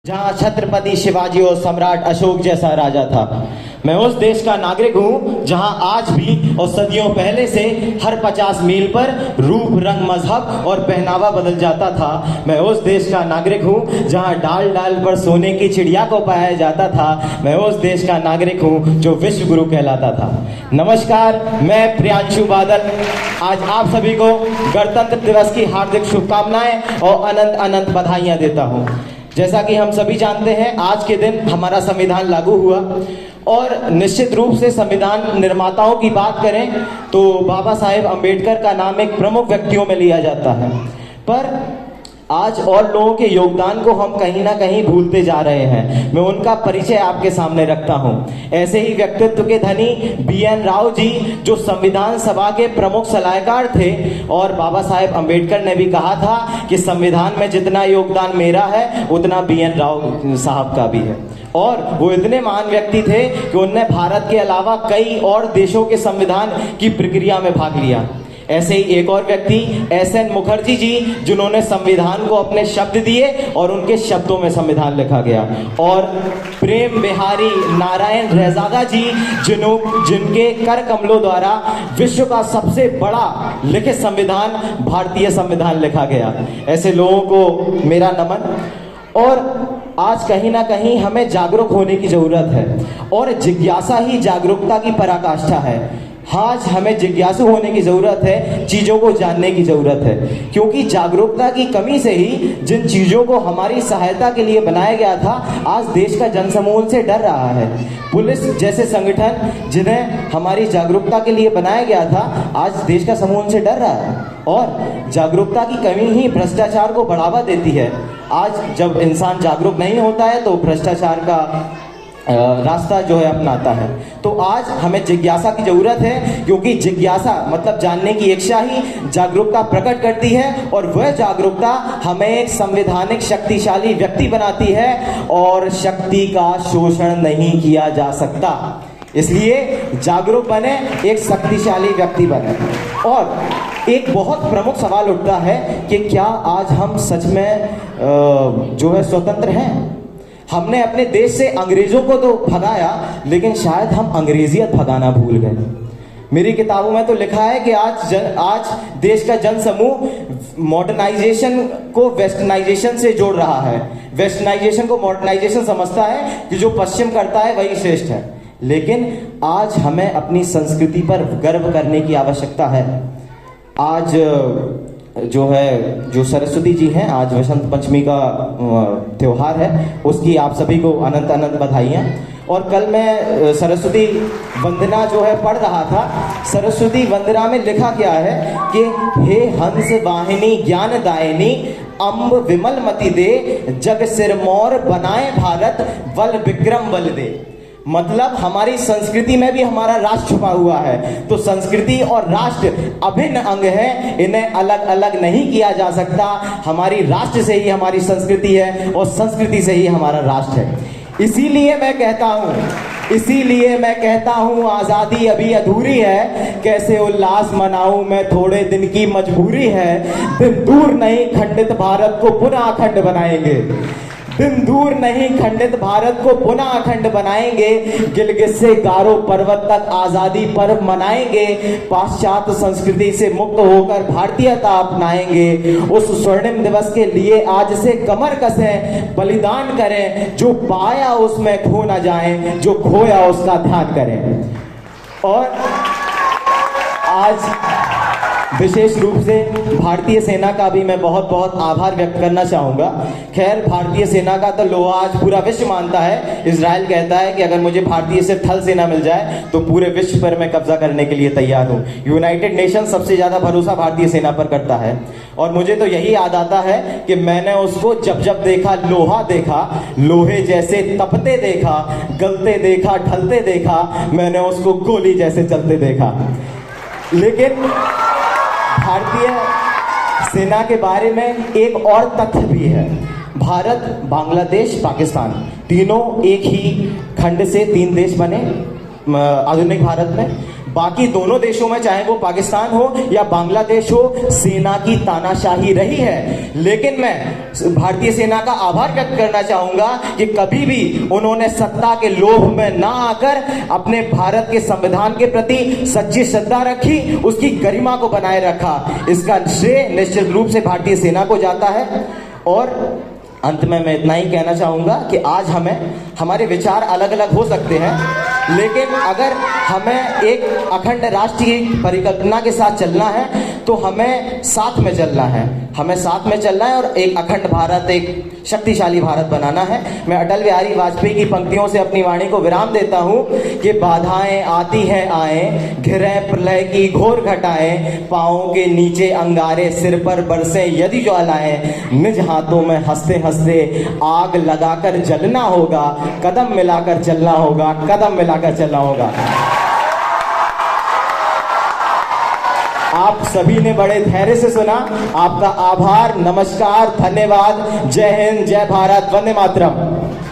जहां छत्रपति शिवाजी और सम्राट अशोक जैसा राजा था। मैं उस देश का नागरिक हूं जहां आज भी और सदियों पहले से हर 50 मील पर रूप, रंग, मजहब और पहनावा बदल जाता था। मैं उस देश का नागरिक हूं जहां डाल डाल पर सोने की चिड़िया को पाया जाता था। मैं उस देश का नागरिक हूं जो विश्व गुरु कहलाता था। नमस्कार, मैं प्रियांशु बादल आज आप सभी को गणतंत्र दिवस की हार्दिक शुभकामनाएं और अनंत अनंत बधाइयां देता हूं। जैसा कि हम सभी जानते हैं, आज के दिन हमारा संविधान लागू हुआ और निश्चित रूप से संविधान निर्माताओं की बात करें तो बाबा साहेब अम्बेडकर का नाम एक प्रमुख व्यक्तियों में लिया जाता है, पर आज और लोगों के योगदान को हम कहीं ना कहीं भूलते जा रहे हैं। मैं उनका परिचय आपके सामने रखता हूं। ऐसे ही व्यक्तित्व के धनी BN राव जी, जो संविधान सभा के प्रमुख सलाहकार थे, और बाबा साहेब अम्बेडकर ने भी कहा था कि संविधान में जितना योगदान मेरा है उतना BN राव साहब का भी है। और वो इतने महान व्यक्ति थे कि उन्होंने भारत के अलावा कई और देशों के संविधान की प्रक्रिया में भाग लिया। ऐसे ही एक और व्यक्ति SN मुखर्जी जी, जिन्होंने संविधान को अपने शब्द दिए और उनके शब्दों में संविधान लिखा गया। और प्रेम बिहारी नारायण रहजादा जी, जिनके कर कमलों द्वारा विश्व का सबसे बड़ा लिखित संविधान भारतीय संविधान लिखा गया। ऐसे लोगों को मेरा नमन। और आज कहीं ना कहीं हमें जागरूक होने की जरूरत है और जिज्ञासा ही जागरूकता की पराकाष्ठा है। आज हमें जिज्ञासु होने की जरूरत है, चीजों को जानने की जरूरत है, क्योंकि जागरूकता की कमी से ही जिन चीजों को हमारी सहायता के लिए बनाया गया था, आज देश का जनसमूह से डर रहा है। पुलिस जैसे संगठन जिन्हें हमारी जागरूकता के लिए बनाया गया था, आज देश का समूह से डर रहा है। और जागरूकता की कमी ही भ्रष्टाचार को बढ़ावा देती है। आज जब इंसान जागरूक नहीं होता है तो भ्रष्टाचार का रास्ता जो है अपनाता है। तो आज हमें जिज्ञासा की जरूरत है, क्योंकि जिज्ञासा मतलब जानने की इच्छा ही जागरूकता प्रकट करती है, और वह जागरूकता हमें एक संवैधानिक शक्तिशाली व्यक्ति बनाती है, और शक्ति का शोषण नहीं किया जा सकता। इसलिए जागरूक बने, एक शक्तिशाली व्यक्ति बने। और एक बहुत प्रमुख सवाल उठता है कि क्या आज हम सच में जो है स्वतंत्र हैं? हमने अपने देश से अंग्रेजों को तो भगाया, लेकिन शायद हम अंग्रेजियत भगाना भूल गए। मेरी किताबों में तो लिखा है कि आज देश का जनसमूह मॉडर्नाइजेशन को वेस्टर्नाइजेशन से जोड़ रहा है। वेस्टर्नाइजेशन को मॉडर्नाइजेशन समझता है कि जो पश्चिम करता है वही श्रेष्ठ है। लेकिन आज हमें अपनी संस्कृति पर गर्व करने की आवश्यकता है। आज जो सरस्वती जी हैं, आज वसंत पंचमी का त्योहार है, उसकी आप सभी को अनंत अनंत बधाइयाँ। और कल मैं सरस्वती वंदना जो है पढ़ रहा था। सरस्वती वंदना में लिखा क्या है कि हे हंस वाहिनी ज्ञान दायिनी, अम्ब विमल मति दे, जग सिरमौर बनाए भारत, बल विक्रम बल दे। मतलब हमारी संस्कृति में भी हमारा राष्ट्र छुपा हुआ है। तो संस्कृति और राष्ट्र अभिन्न अंग है, इन्हें अलग अलग नहीं किया जा सकता। हमारी राष्ट्र से ही हमारी संस्कृति है और संस्कृति से ही हमारा राष्ट्र है। इसीलिए मैं कहता हूं आजादी अभी अधूरी है, कैसे उल्लास मनाऊं मैं, थोड़े दिन की मजबूरी है। दिन दूर नहीं खंडित भारत को पुनः अखंड बनाएंगे। दिन दूर नहीं खंडित भारत को पुनः अखंड बनाएंगे। गिलगित से गारो पर्वत तक आजादी पर्व मनाएंगे। पाश्चात्य संस्कृति से मुक्त होकर भारतीयता अपनाएंगे। उस स्वर्णिम दिवस के लिए आज से कमर कसें, बलिदान करें। जो पाया उसमें खो न जाए, जो खोया उसका ध्यान करें। और आज विशेष रूप से भारतीय सेना का भी मैं बहुत बहुत आभार व्यक्त करना चाहूँगा। खैर, भारतीय सेना का तो लोहा आज पूरा विश्व मानता है। इजराइल कहता है कि अगर मुझे भारतीय सिर्फ थल सेना मिल जाए तो पूरे विश्व पर मैं कब्जा करने के लिए तैयार हूँ। यूनाइटेड नेशन सबसे ज़्यादा भरोसा भारतीय सेना पर करता है। और मुझे तो यही याद आता है कि मैंने उसको जब जब देखा, लोहा देखा, लोहे जैसे तपते देखा, गलते देखा, ढलते देखा, मैंने उसको गोली जैसे चलते देखा। लेकिन भारतीय सेना के बारे में एक और तथ्य भी है। भारत, बांग्लादेश, पाकिस्तान तीनों एक ही खंड से 3 देश बने आधुनिक भारत में। बाकी दोनों देशों में, चाहे वो पाकिस्तान हो या बांग्लादेश हो, सेना की तानाशाही रही है। लेकिन मैं भारतीय सेना का आभार व्यक्त करना चाहूंगा कि कभी भी उन्होंने सत्ता के लोभ में ना आकर अपने भारत के संविधान के प्रति सच्ची श्रद्धा रखी, उसकी गरिमा को बनाए रखा। इसका श्रेय निश्चित रूप से भारतीय सेना को जाता है। और अंत में मैं इतना ही कहना चाहूंगा कि आज हमारे विचार अलग अलग हो सकते हैं, लेकिन अगर हमें एक अखंड राष्ट्र की परिकल्पना के साथ चलना है तो हमें साथ में चलना है, हमें साथ में चलना है और एक अखंड भारत, एक शक्तिशाली भारत बनाना है। मैं अटल बिहारी वाजपेयी की पंक्तियों से अपनी वाणी को विराम देता हूं कि बाधाएं आती हैं आए, घिरे प्रलय की घोर घटाएं, पांवों के नीचे अंगारे, सिर पर बरसे यदि ज्वालाएं, निज हाथों में हंसते हंसते आग लगाकर जलना होगा, कदम मिलाकर चलना होगा, कदम मिलाकर चलना होगा। आप सभी ने बड़े धैर्य से सुना, आपका आभार, नमस्कार, धन्यवाद, जय हिंद, जय भारत, वंदे मातरम।